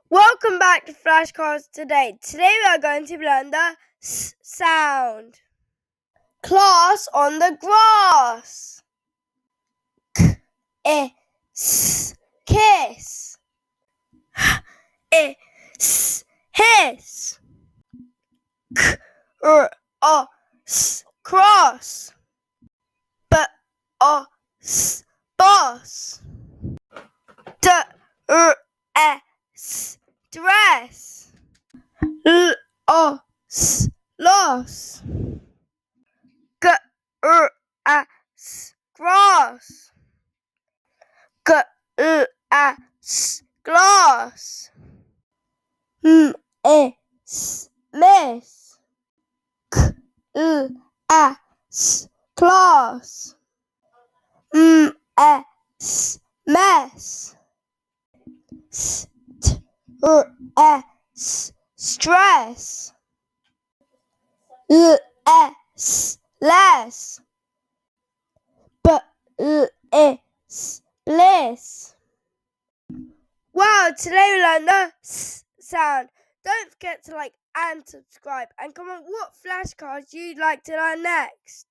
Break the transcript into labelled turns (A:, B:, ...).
A: Welcome back to Flashcards Today. Today we are going to learn the S sound. Class on the grass. K-I-S, kiss. H-I-S, hiss. K-R-O-S, cross. B-O-S, boss. D-R-S, dress. L-O-S, loss. G-R-S, grass. G-L-S, glass. M-S, miss. K-L-S, class. M-S, mess. S-T-R-S, stress. L-S, less. B-L-S, bliss. Wow, today we learned the S sound. Don't forget to like and subscribe, and comment what flashcards you'd like to learn next.